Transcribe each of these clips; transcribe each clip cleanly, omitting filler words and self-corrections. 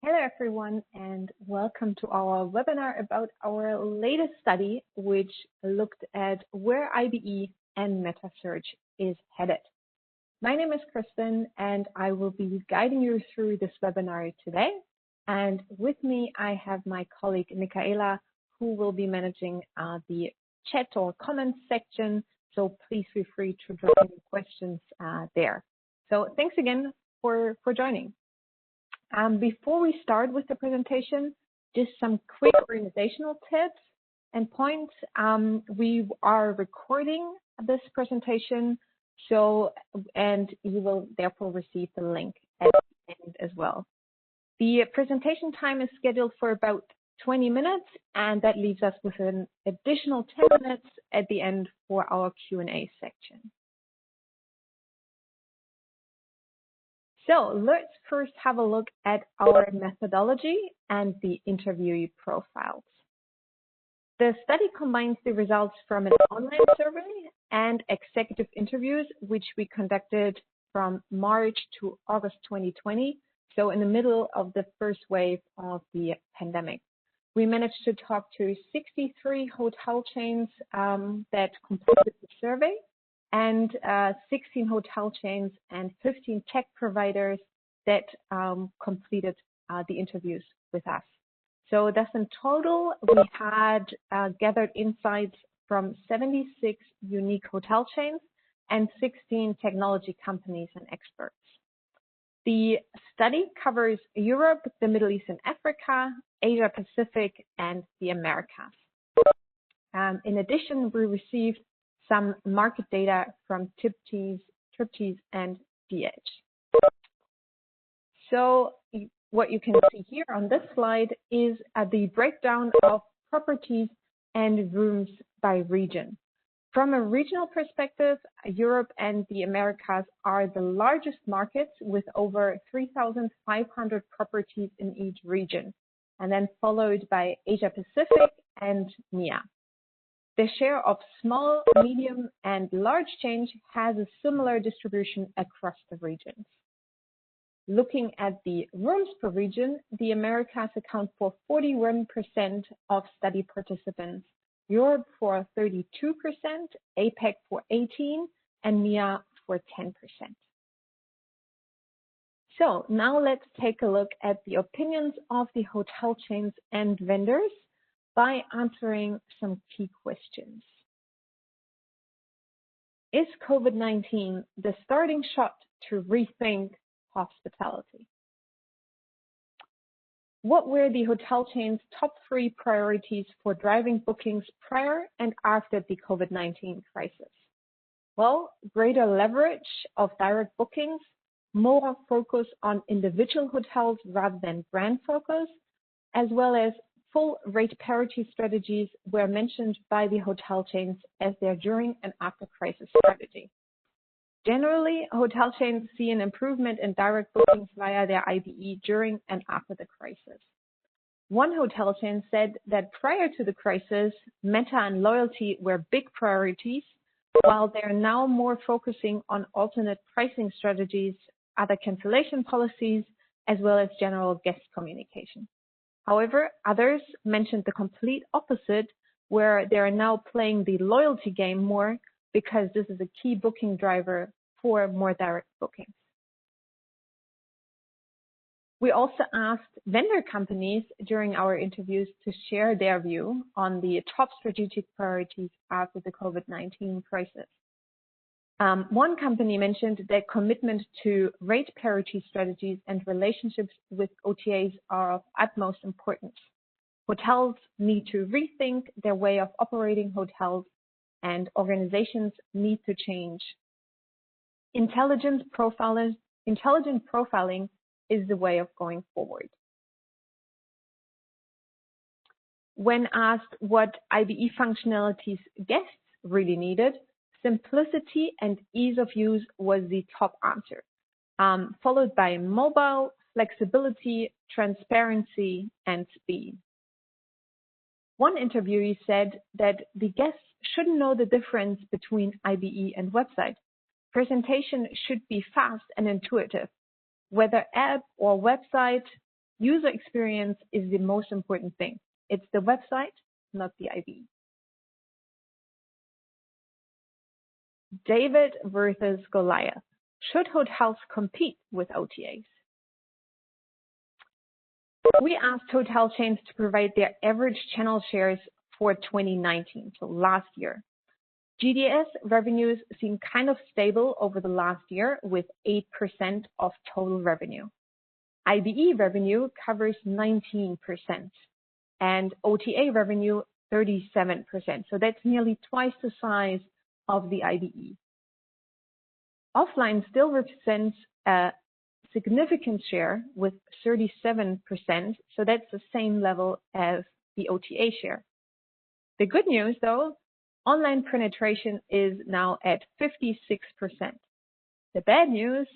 Hello everyone and welcome to our webinar about our latest study which looked at where IBE and Metasearch is headed. My name is Kristen and I will be guiding you through this webinar today. And with me I have my colleague Michaela who will be managing the chat or comments section. So please feel free to drop any questions there. So thanks again for joining. Before we start with the presentation, just some quick organizational tips and points. We are recording this presentation, and you will therefore receive the link at the end as well. The presentation time is scheduled for about 20 minutes, and that leaves us with an additional 10 minutes at the end for our Q&A section. So let's first have a look at our methodology and the interviewee profiles. The study combines the results from an online survey and executive interviews, which we conducted from March to August 2020, so in the middle of the first wave of the pandemic. We managed to talk to 63 hotel chains that completed the survey, and 16 hotel chains and 15 tech providers that completed the interviews with us. So thus in total, we had gathered insights from 76 unique hotel chains and 16 technology companies and experts. The study covers Europe, the Middle East and Africa, Asia Pacific, and the Americas. In addition, we received some market data from Triptease and DH. So what you can see here on this slide is the breakdown of properties and rooms by region. From a regional perspective, Europe and the Americas are the largest markets with over 3,500 properties in each region, and then followed by Asia Pacific and MEA. The share of small, medium, and large chains has a similar distribution across the regions. Looking at the rooms per region, the Americas account for 41% of study participants, Europe for 32%, APAC for 18%, and MEA for 10%. So now let's take a look at the opinions of the hotel chains and vendors by answering some key questions. Is COVID-19 the starting shot to rethink hospitality? What were the hotel chain's top 3 priorities for driving bookings prior and after the COVID-19 crisis? Well, greater leverage of direct bookings, more focus on individual hotels rather than brand focus, as well as full rate parity strategies were mentioned by the hotel chains as their during and after crisis strategy. Generally, hotel chains see an improvement in direct bookings via their IBE during and after the crisis. One hotel chain said that prior to the crisis, meta and loyalty were big priorities, while they are now more focusing on alternate pricing strategies, other cancellation policies, as well as general guest communication. However, others mentioned the complete opposite, where they are now playing the loyalty game more because this is a key booking driver for more direct bookings. We also asked vendor companies during our interviews to share their view on the top strategic priorities after the COVID-19 crisis. One company mentioned their commitment to rate parity strategies and relationships with OTAs are of utmost importance. Hotels need to rethink their way of operating hotels, and organizations need to change. Intelligent profiling is the way of going forward. When asked what IBE functionalities guests really needed, simplicity and ease of use was the top answer, followed by mobile, flexibility, transparency, and speed. One interviewee said that the guests should know the difference between IBE and website. Presentation should be fast and intuitive. Whether app or website, User experience is the most important thing. It's the website, not the IBE. David versus Goliath. Should hotels compete with OTAs? We asked hotel chains to provide their average channel shares for 2019, so last year. GDS revenues seem kind of stable over the last year with 8% of total revenue. IBE revenue covers 19% and OTA revenue 37%. So that's nearly twice the size of the IBE. Offline still represents a significant share with 37%. So that's the same level as the OTA share. The good news though, online penetration is now at 56%. The bad news,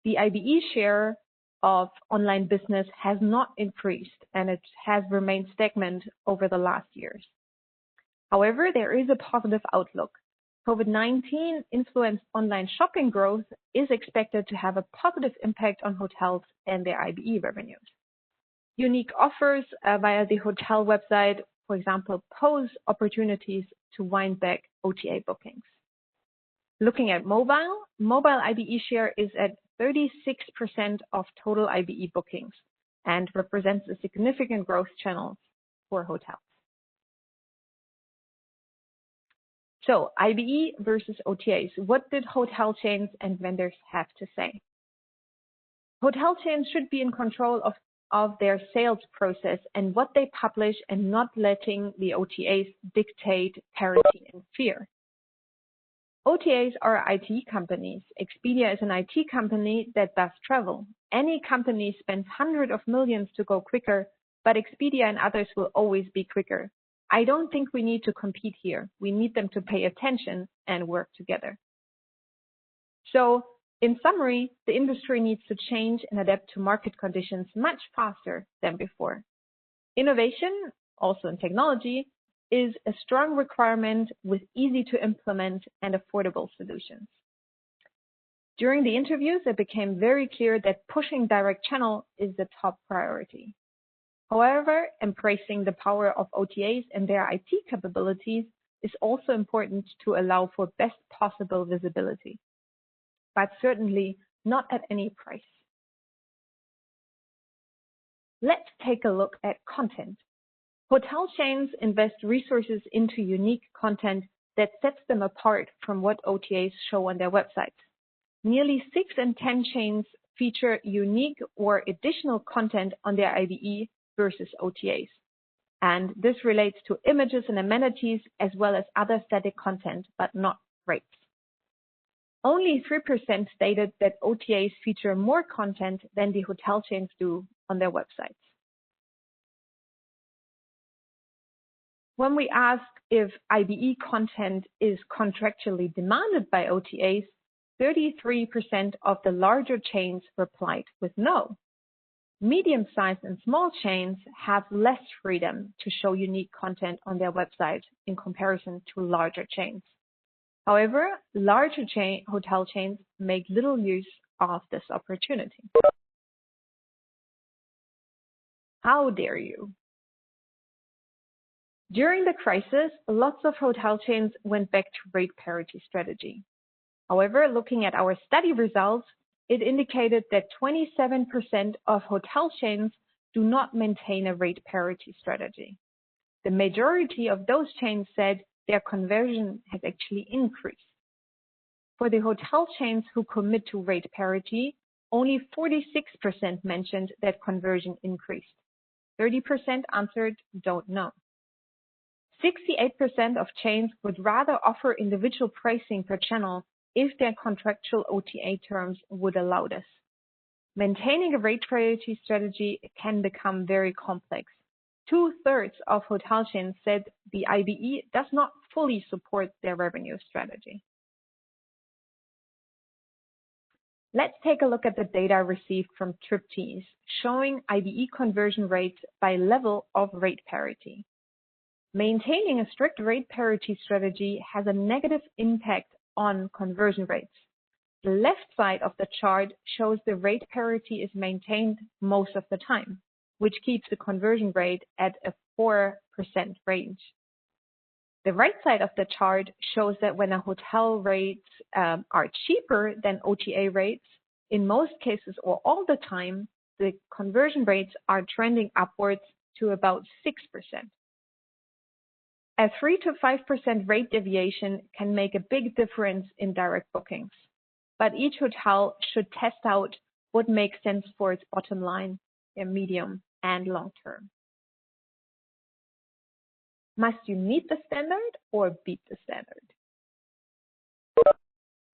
the IBE share of online business has not increased and it has remained stagnant over the last years. However, there is a positive outlook. COVID-19 influenced online shopping growth is expected to have a positive impact on hotels and their IBE revenues. Unique offers via the hotel website, for example, pose opportunities to win back OTA bookings. Looking at mobile IBE share is at 36% of total IBE bookings and represents a significant growth channel for hotels. So IBE versus OTAs. What did hotel chains and vendors have to say? Hotel chains should be in control of their sales process and what they publish and not letting the OTAs dictate parity and fear. OTAs are IT companies. Expedia is an IT company that does travel. Any company spends hundreds of millions to go quicker, but Expedia and others will always be quicker. I don't think we need to compete here. We need them to pay attention and work together. So, in summary, the industry needs to change and adapt to market conditions much faster than before. Innovation, also in technology, is a strong requirement with easy to implement and affordable solutions. During the interviews, it became very clear that pushing direct channel is the top priority. However, embracing the power of OTAs and their IT capabilities is also important to allow for best possible visibility, but certainly not at any price. Let's take a look at content. Hotel chains invest resources into unique content that sets them apart from what OTAs show on their websites. Nearly 6 in 10 chains feature unique or additional content on their IBE versus OTAs. And this relates to images and amenities as well as other static content, but not rates. Only 3% stated that OTAs feature more content than the hotel chains do on their websites. When we ask if IBE content is contractually demanded by OTAs, 33% of the larger chains replied with no. Medium-sized and small chains have less freedom to show unique content on their website in comparison to larger chains. However, larger hotel chains make little use of this opportunity. How dare you? During the crisis, lots of hotel chains went back to rate parity strategy. However, looking at our study results, it indicated that 27% of hotel chains do not maintain a rate parity strategy. The majority of those chains said their conversion has actually increased. For the hotel chains who commit to rate parity, only 46% mentioned that conversion increased. 30% answered don't know. 68% of chains would rather offer individual pricing per channel if their contractual OTA terms would allow this. Maintaining a rate parity strategy can become very complex. 2/3 of hotel chains said the IBE does not fully support their revenue strategy. Let's take a look at the data received from Triptease, showing IBE conversion rates by level of rate parity. Maintaining a strict rate parity strategy has a negative impact on conversion rates. The left side of the chart shows the rate parity is maintained most of the time, which keeps the conversion rate at a 4% range. The right side of the chart shows that when a hotel rates are cheaper than OTA rates, in most cases or all the time, the conversion rates are trending upwards to about 6%. A 3 to 5% rate deviation can make a big difference in direct bookings, but each hotel should test out what makes sense for its bottom line in medium and long term. Must you meet the standard or beat the standard?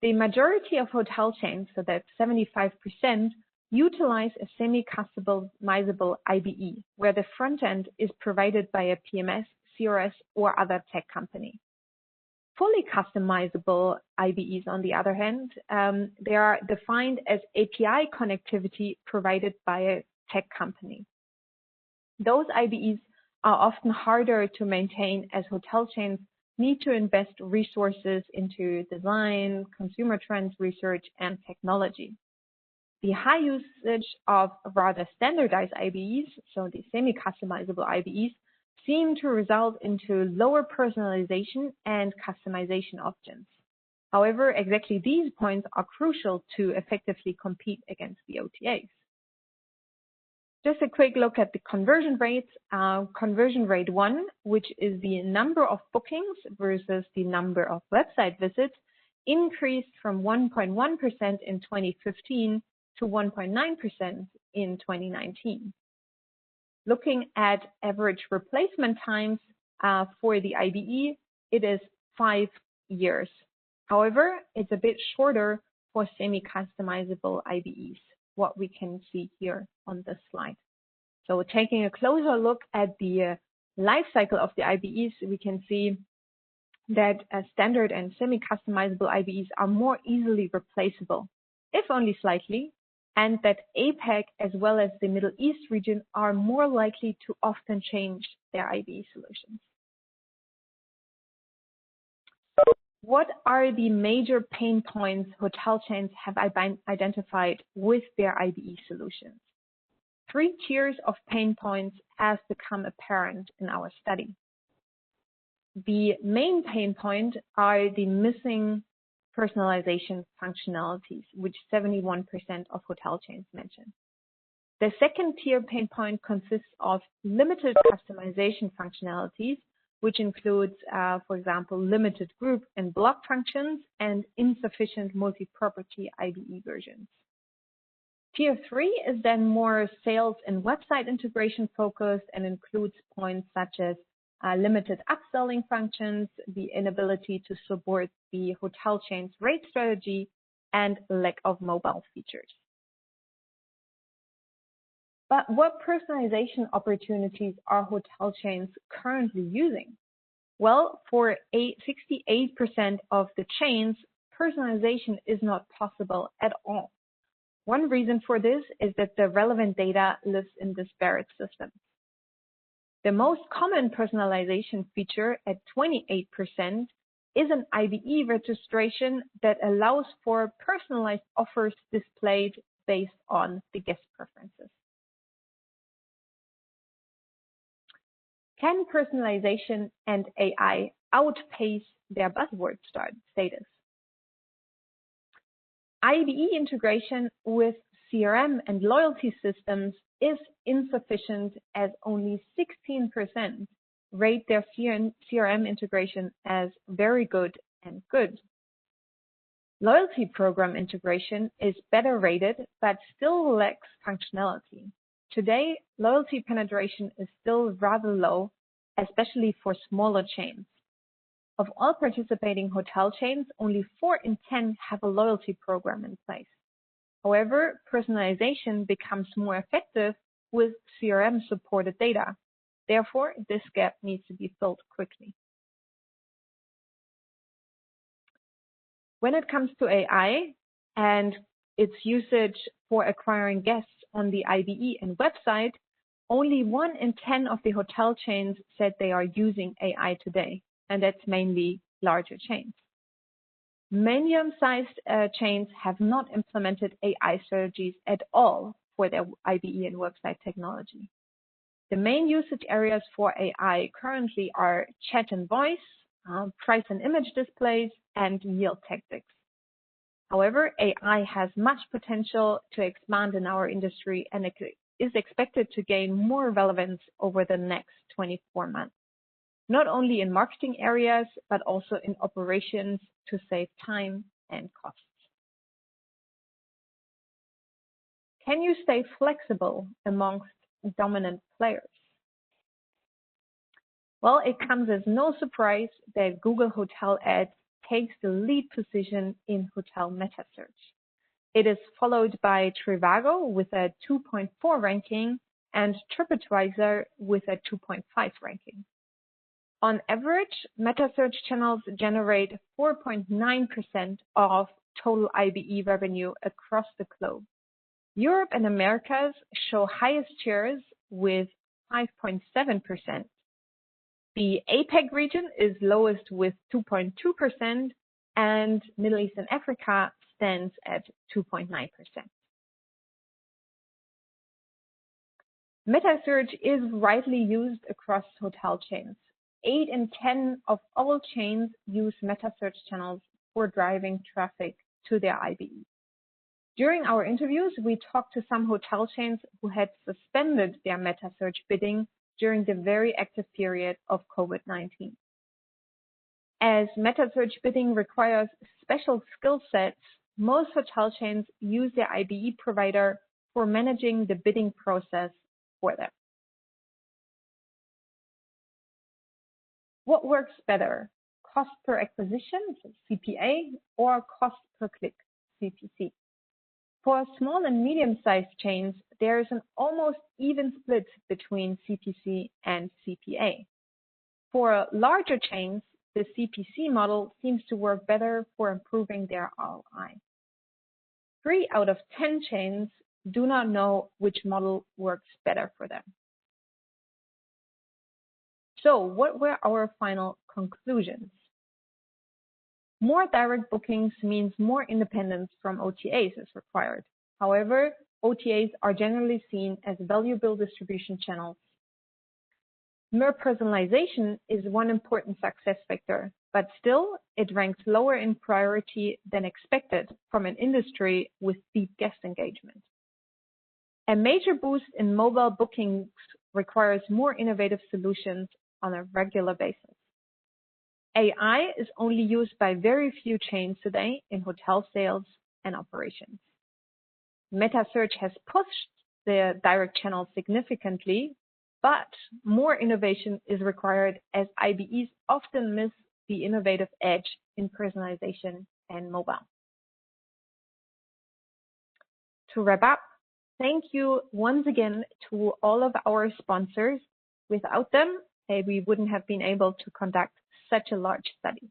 The majority of hotel chains, so that's 75%, utilize a semi-customizable IBE, where the front end is provided by a PMS, CRS, or other tech company. Fully customizable IBEs, on the other hand, they are defined as API connectivity provided by a tech company. Those IBEs are often harder to maintain as hotel chains need to invest resources into design, consumer trends research, and technology. The high usage of rather standardized IBEs, so the semi-customizable IBEs, seem to result into lower personalization and customization options. However, exactly these points are crucial to effectively compete against the OTAs. Just a quick look at the conversion rates. Conversion rate 1, which is the number of bookings versus the number of website visits, increased from 1.1% in 2015 to 1.9% in 2019. Looking at average replacement times for the IBE, it is 5 years. However, it's a bit shorter for semi-customizable IBEs, what we can see here on this slide. So taking a closer look at the life cycle of the IBEs, we can see that standard and semi-customizable IBEs are more easily replaceable, if only slightly, and that APAC as well as the Middle East region are more likely to often change their IBE solutions. What are the major pain points hotel chains have identified with their IBE solutions? 3 tiers of pain points have become apparent in our study. The main pain point are the missing personalization functionalities, which 71% of hotel chains mention. The second tier pain point consists of limited customization functionalities, which includes, for example, limited group and block functions and insufficient multi-property IBE versions. Tier 3 is then more sales and website integration focused and includes points such as limited upselling functions, the inability to support the hotel chain's rate strategy, and lack of mobile features. But what personalization opportunities are hotel chains currently using? Well, for 68% of the chains, personalization is not possible at all. One reason for this is that the relevant data lives in disparate systems. The most common personalization feature at 28% is an IBE registration that allows for personalized offers displayed based on the guest preferences. Can personalization and AI outpace their buzzword status? IBE integration with CRM and loyalty systems is insufficient, as only 16% rate their CRM integration as very good and good. Loyalty program integration is better rated, but still lacks functionality. Today, loyalty penetration is still rather low, especially for smaller chains. Of all participating hotel chains, only 4 in 10 have a loyalty program in place. However, personalization becomes more effective with CRM-supported data. Therefore, this gap needs to be filled quickly. When it comes to AI and its usage for acquiring guests on the IBE and website, only 1 in 10 of the hotel chains said they are using AI today, and that's mainly larger chains. Medium-sized chains have not implemented AI strategies at all for their IBE and website technology. The main usage areas for AI currently are chat and voice, price and image displays, and yield tactics. However, AI has much potential to expand in our industry and is expected to gain more relevance over the next 24 months, not only in marketing areas, but also in operations to save time and costs. Can you stay flexible amongst dominant players? Well, it comes as no surprise that Google Hotel Ads takes the lead position in hotel meta search. It is followed by Trivago with a 2.4 ranking and TripAdvisor with a 2.5 ranking. On average, meta search channels generate 4.9% of total IBE revenue across the globe. Europe and Americas show highest shares with 5.7%. The APAC region is lowest with 2.2%, and Middle East and Africa stands at 2.9%. Meta search is widely used across hotel chains. 8 in 10 of all chains use meta search channels for driving traffic to their IBE. During our interviews, we talked to some hotel chains who had suspended their meta search bidding during the very active period of COVID-19. As meta search bidding requires special skill sets, most hotel chains use their IBE provider for managing the bidding process for them. What works better, cost per acquisition, so CPA, or cost per click, CPC? For small and medium-sized chains, there is an almost even split between CPC and CPA. For larger chains, the CPC model seems to work better for improving their ROI. 3 out of 10 chains do not know which model works better for them. So what were our final conclusions? More direct bookings means more independence from OTAs is required. However, OTAs are generally seen as valuable distribution channels. More personalization is one important success factor, but still it ranks lower in priority than expected from an industry with deep guest engagement. A major boost in mobile bookings requires more innovative solutions on a regular basis. AI is only used by very few chains today in hotel sales and operations. Meta search has pushed the direct channel significantly, but more innovation is required as IBEs often miss the innovative edge in personalization and mobile. To wrap up, thank you once again to all of our sponsors. Without them, we wouldn't have been able to conduct such a large study.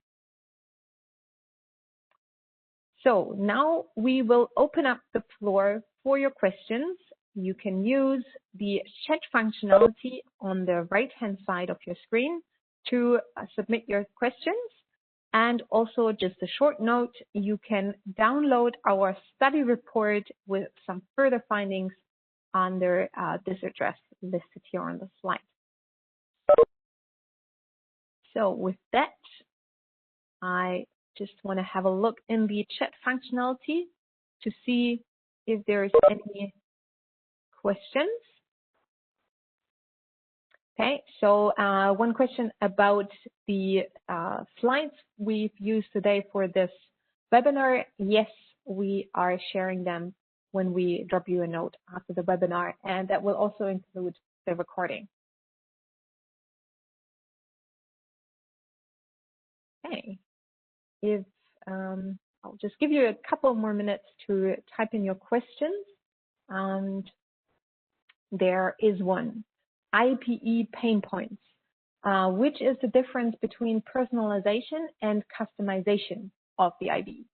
So now we will open up the floor for your questions. You can use the chat functionality on the right-hand side of your screen to submit your questions. And also just a short note, you can download our study report with some further findings under this address listed here on the slide. So with that, I just want to have a look in the chat functionality to see if there is any questions. Okay, so one question about the slides we've used today for this webinar. Yes, we are sharing them when we drop you a note after the webinar, and that will also include the recording. Okay, if I'll just give you a couple more minutes to type in your questions, and there is one. IPE pain points. Which is the difference between personalization and customization of the IBE?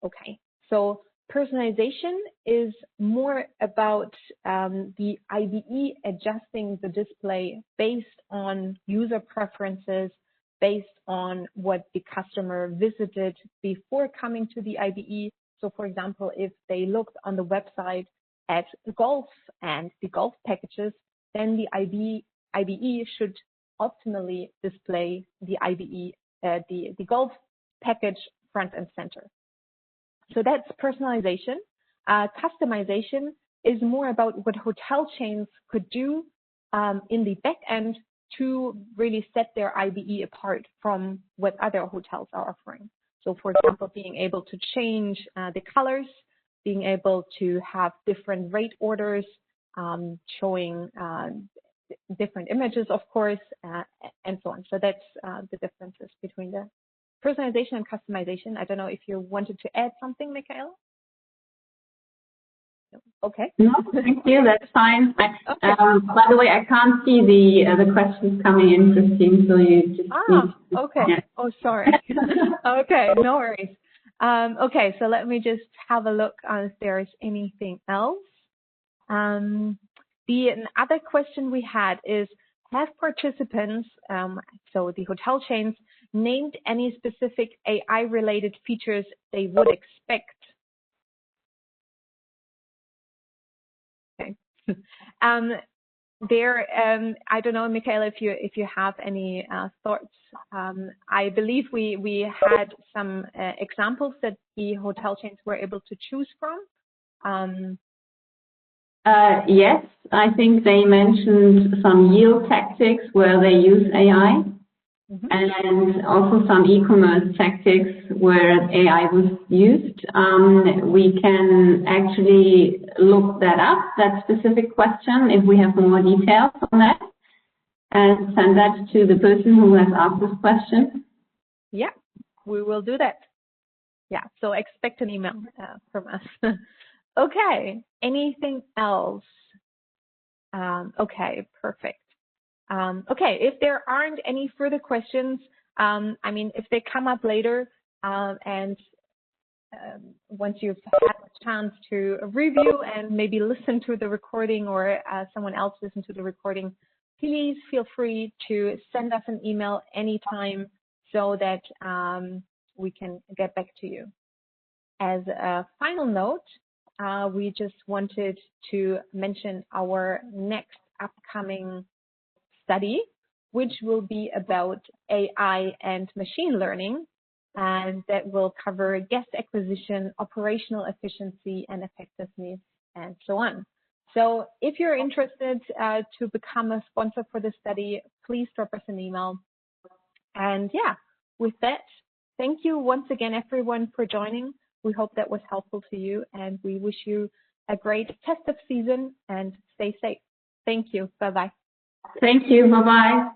Okay, so personalization is more about the IBE adjusting the display based on user preferences, based on what the customer visited before coming to the IBE. So for example, if they looked on the website at golf and the golf packages, then the IBE should optimally display the IBE, the golf package front and center. So that's personalization. Customization is more about what hotel chains could do in the back end to really set their IBE apart from what other hotels are offering. So, for example, being able to change the colors, being able to have different rate orders, showing different images, of course, and so on. So that's the differences between the personalization and customization. I don't know if you wanted to add something, Michaela? Okay. No, thank you. That's fine. Okay. By the way, I can't see the questions coming in, Christine, so you just need to, okay. Yeah. Oh, sorry. Okay, no worries. Okay, so let me just have a look if there's anything else. The other question we had is, have participants, so the hotel chains, named any specific AI-related features they would expect? Okay. I don't know, Michaela, if you have any thoughts. I believe we had some examples that the hotel chains were able to choose from. Yes, I think they mentioned some yield tactics where they use AI, and also some e-commerce tactics where AI was used. We can actually look that up, that specific question, if we have more details on that, and send that to the person who has asked this question. Yeah, we will do that. Yeah, so expect an email from us. Okay, anything else? Okay, perfect. Okay, if there aren't any further questions, I mean, if they come up later and once you've had a chance to review and maybe listen to the recording, or someone else listen to the recording, please feel free to send us an email anytime so that we can get back to you. As a final note, we just wanted to mention our next upcoming study, which will be about AI and machine learning, and that will cover guest acquisition, operational efficiency and effectiveness, and so on. So if you're interested to become a sponsor for the study, please drop us an email. And yeah, with that, thank you once again, everyone, for joining. We hope that was helpful to you, and we wish you a great festive season and stay safe. Thank you. Bye-bye. Thank you. Bye-bye.